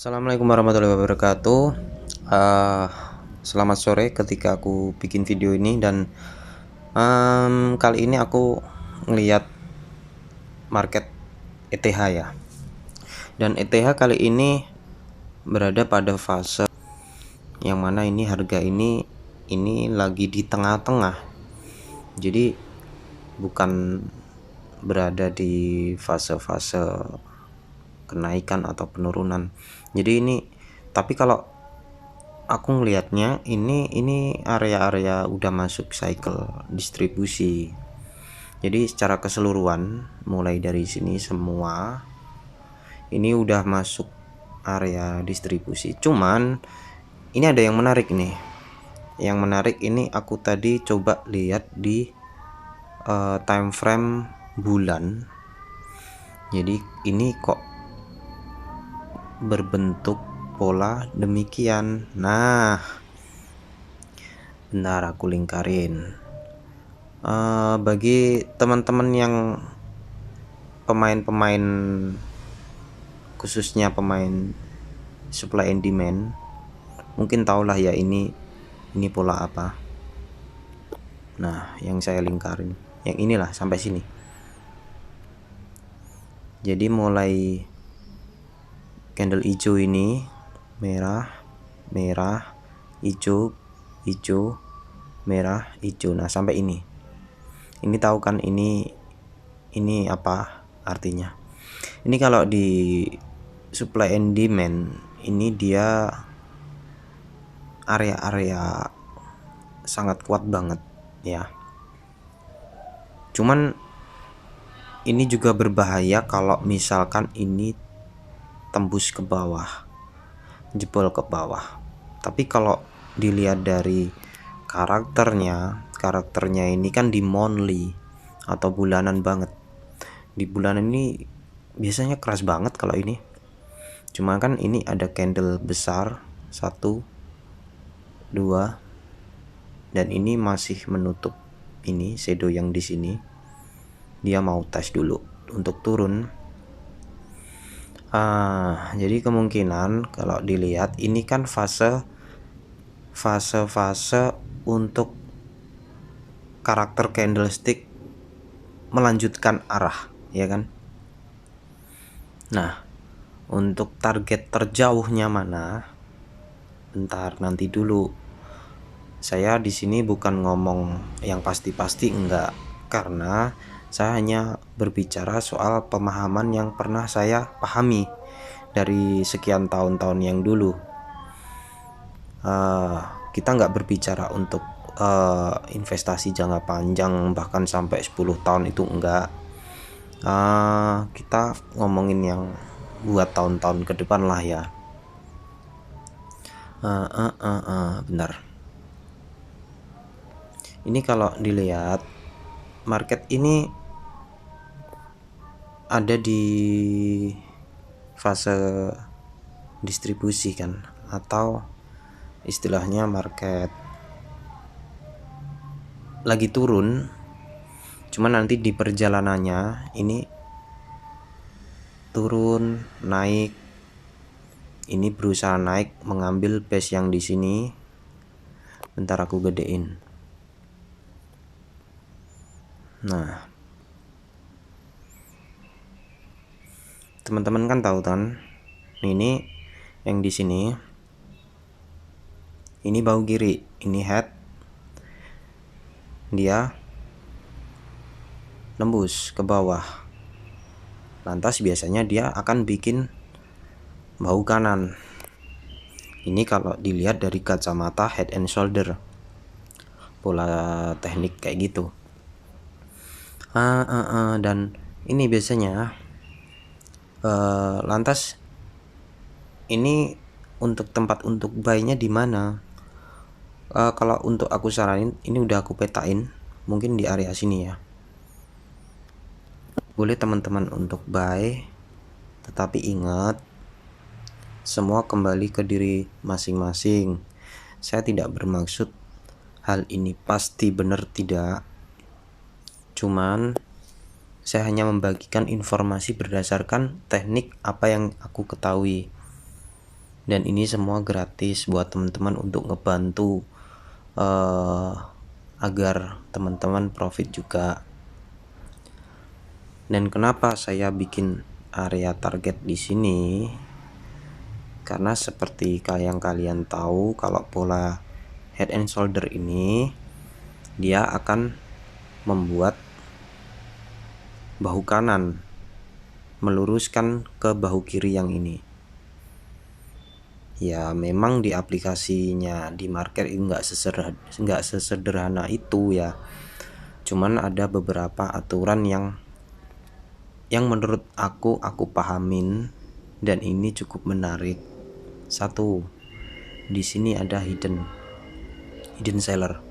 Assalamualaikum warahmatullahi wabarakatuh. Eh, Selamat sore ketika aku bikin video ini dan kali ini aku ngeliat market ETH ya. Dan ETH kali ini berada pada fase yang mana ini harga ini lagi di tengah-tengah. Jadi bukan berada di fase-fase kenaikan atau penurunan. Jadi ini tapi kalau aku ngelihatnya ini area-area udah masuk cycle distribusi. Jadi secara keseluruhan mulai dari sini semua ini udah masuk area distribusi. Cuman ini ada yang menarik nih. Yang menarik ini aku tadi coba lihat di time frame bulan. Jadi ini kok berbentuk pola demikian. Nah, bentar aku lingkarin. Bagi teman-teman yang pemain-pemain, khususnya pemain supply and demand, mungkin tahulah ya ini pola apa. Nah, yang saya lingkarin, yang inilah sampai sini. Jadi mulai candle hijau ini merah, merah, hijau, hijau, merah, hijau. Nah, sampai ini. Ini tahu kan ini apa artinya? Ini kalau di supply and demand ini dia area-area sangat kuat banget ya. Cuman ini juga berbahaya kalau misalkan ini tembus ke bawah, jebol ke bawah. Tapi kalau dilihat dari karakternya ini kan di monthly atau bulanan banget. Di bulan ini biasanya keras banget kalau ini. Cuma kan ini ada candle besar 1, 2, dan ini masih menutup ini shadow yang di sini. Dia mau tes dulu untuk turun. Jadi kemungkinan kalau dilihat ini kan fase untuk karakter candlestick melanjutkan arah, ya kan? Nah, untuk target terjauhnya mana? Bentar, nanti dulu. Saya di sini bukan ngomong yang pasti-pasti, enggak, karena saya hanya berbicara soal pemahaman yang pernah saya pahami dari sekian tahun-tahun yang dulu. Kita nggak berbicara untuk investasi jangka panjang bahkan sampai 10 tahun itu enggak. Kita ngomongin yang buat tahun-tahun ke depan lah ya. Benar. Ini kalau dilihat market ini ada di fase distribusi kan, atau istilahnya market lagi turun. Cuman nanti di perjalanannya ini turun, naik. Ini berusaha naik mengambil base yang di sini. Bentar aku gedein. Nah, teman-teman kan tahu kan, ini yang di sini, ini bahu kiri, ini head, dia nembus ke bawah. Lantas biasanya dia akan bikin bahu kanan. Ini kalau dilihat dari kacamata head and shoulder, pola teknik kayak gitu. Dan ini biasanya lantas ini untuk tempat untuk buy-nya di mana? Kalau untuk aku saranin, ini udah aku petain, mungkin di area sini ya. Boleh teman-teman untuk buy, tetapi ingat semua kembali ke diri masing-masing. Saya tidak bermaksud hal ini pasti benar, tidak. Cuman saya hanya membagikan informasi berdasarkan teknik apa yang aku ketahui. Dan ini semua gratis buat teman-teman untuk ngebantu agar teman-teman profit juga. Dan kenapa saya bikin area target di sini? Karena seperti kalian tahu, kalau pola head and shoulder ini dia akan membuat bahu kanan meluruskan ke bahu kiri yang ini. Ya memang di aplikasinya di market ini nggak sesederhana itu ya. Cuman ada beberapa aturan yang menurut aku pahamin dan ini cukup menarik. Satu, di sini ada hidden seller.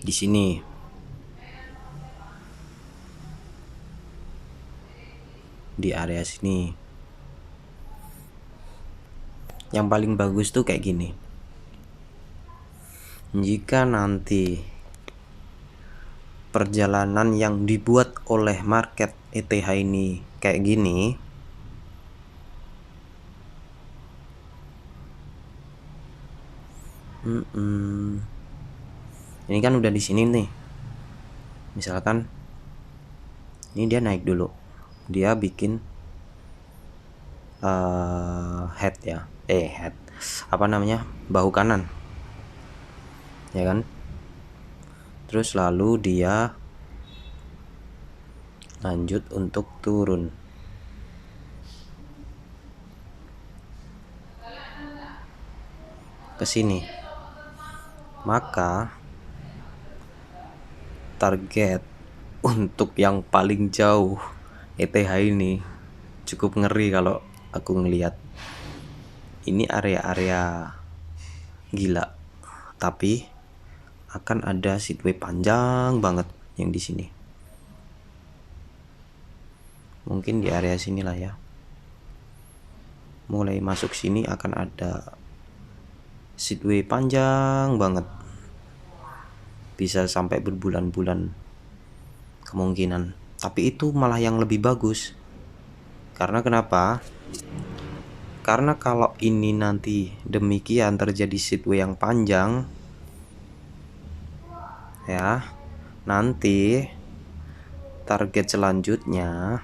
Di sini di area sini yang paling bagus tuh kayak gini. Jika nanti perjalanan yang dibuat oleh market ETH ini kayak gini, ini kan udah di sini nih. Misalkan ini dia naik dulu, dia bikin head ya, head apa namanya, bahu kanan, ya kan? Terus lalu dia lanjut untuk turun. Ke sini. Maka target untuk yang paling jauh ETH ini cukup ngeri kalau aku ngelihat. Ini area-area gila. Tapi akan ada sideway panjang banget yang di sini. Mungkin di area sinilah ya. Mulai masuk sini akan ada sideway panjang banget. Bisa sampai berbulan-bulan kemungkinan. Tapi itu malah yang lebih bagus. Karena kenapa? Karena kalau ini nanti demikian terjadi sideway yang panjang, ya, nanti target selanjutnya,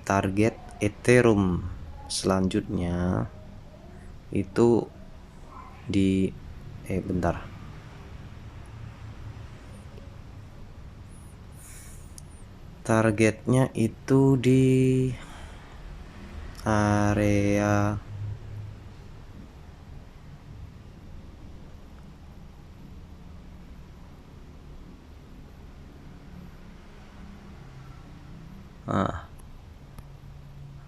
target Ethereum selanjutnya itu di bentar. Targetnya itu di area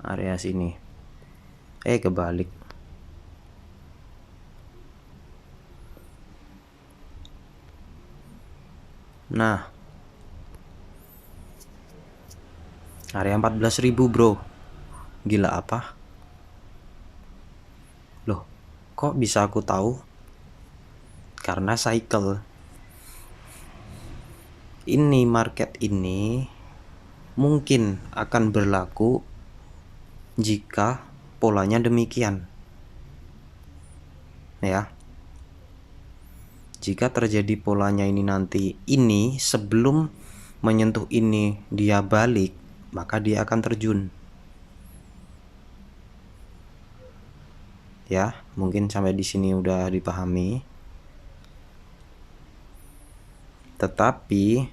area sini. Kebalik. Nah, area 14.000 bro. Gila apa? Loh, kok bisa aku tahu? Karena cycle. Ini market ini mungkin akan berlaku jika polanya demikian. Ya. Jika terjadi polanya ini nanti ini sebelum menyentuh ini dia balik, maka dia akan terjun. Ya, mungkin sampai di sini udah dipahami. Tetapi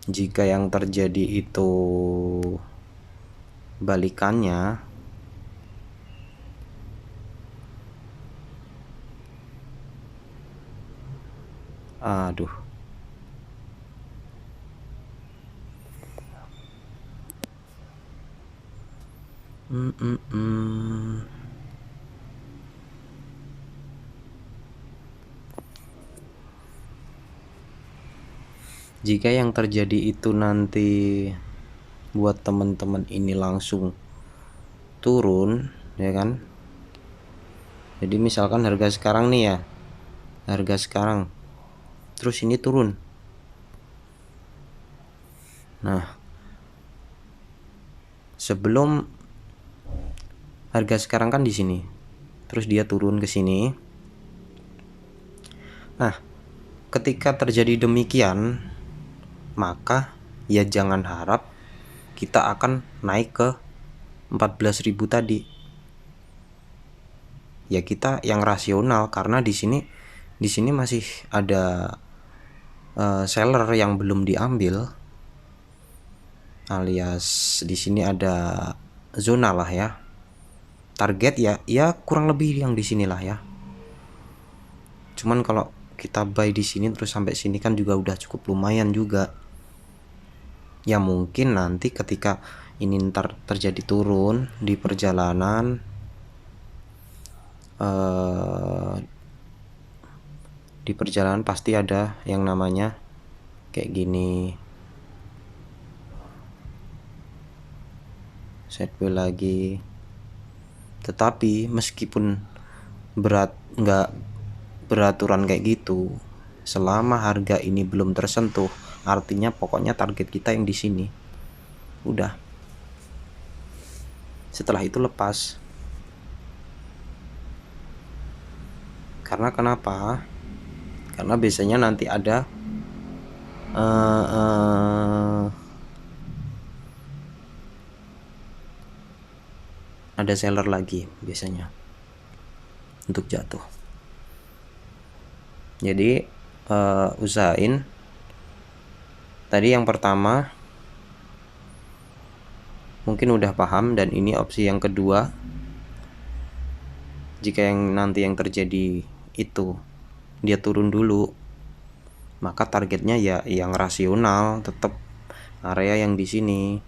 jika yang terjadi itu balikannya, aduh, jika yang terjadi itu nanti buat teman-teman ini langsung turun, ya kan? Jadi misalkan harga sekarang nih ya, harga sekarang, terus ini turun. Nah, sebelum harga sekarang kan di sini, terus dia turun ke sini. Nah, ketika terjadi demikian, maka ya jangan harap kita akan naik ke 14.000 tadi. Ya kita yang rasional, karena di sini masih ada seller yang belum diambil, alias di sini ada zona lah ya. Target ya kurang lebih yang di sinilah ya. Cuman kalau kita buy di sini terus sampai sini kan juga udah cukup lumayan juga. Ya mungkin nanti ketika ini ntar terjadi turun di perjalanan, pasti ada yang namanya kayak gini, sideways lagi. Tetapi meskipun nggak beraturan kayak gitu, selama harga ini belum tersentuh, artinya pokoknya target kita yang di sini. Udah. Setelah itu lepas. Karena kenapa? Karena biasanya nanti ada ada seller lagi biasanya untuk jatuh. Jadi usahain tadi yang pertama mungkin udah paham, dan ini opsi yang kedua. Jika yang nanti yang terjadi itu dia turun dulu, maka targetnya ya yang rasional, tetap area yang di sini.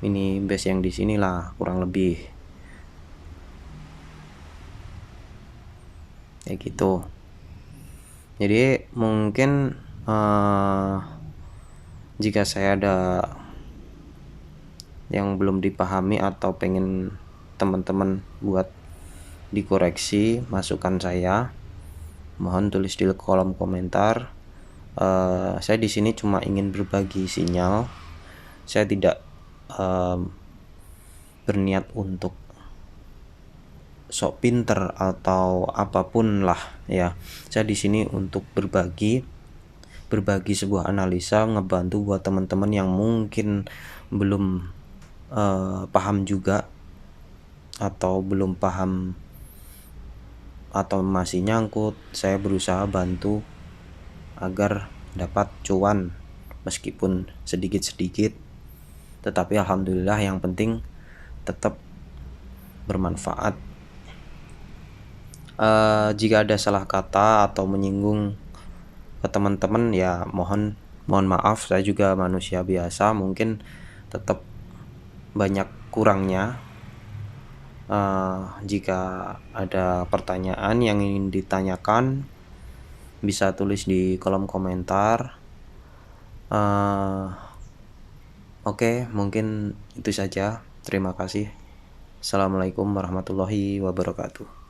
Ini base yang di sinilah kurang lebih. Kayak gitu. Jadi mungkin jika saya ada yang belum dipahami atau pengen teman-teman buat dikoreksi masukan saya, mohon tulis di kolom komentar. Saya di sini cuma ingin berbagi sinyal. Saya tidak berniat untuk sok pinter atau apapun lah ya. Saya di sini untuk berbagi sebuah analisa, ngebantu buat teman-teman yang mungkin belum paham juga, atau belum paham atau masih nyangkut. Saya berusaha bantu agar dapat cuan meskipun sedikit-sedikit, tetapi alhamdulillah yang penting tetap bermanfaat. Jika ada salah kata atau menyinggung ke teman-teman ya mohon maaf, saya juga manusia biasa, mungkin tetap banyak kurangnya. Jika ada pertanyaan yang ingin ditanyakan, bisa tulis di kolom komentar. Oke, mungkin itu saja. Terima kasih. Assalamualaikum warahmatullahi wabarakatuh.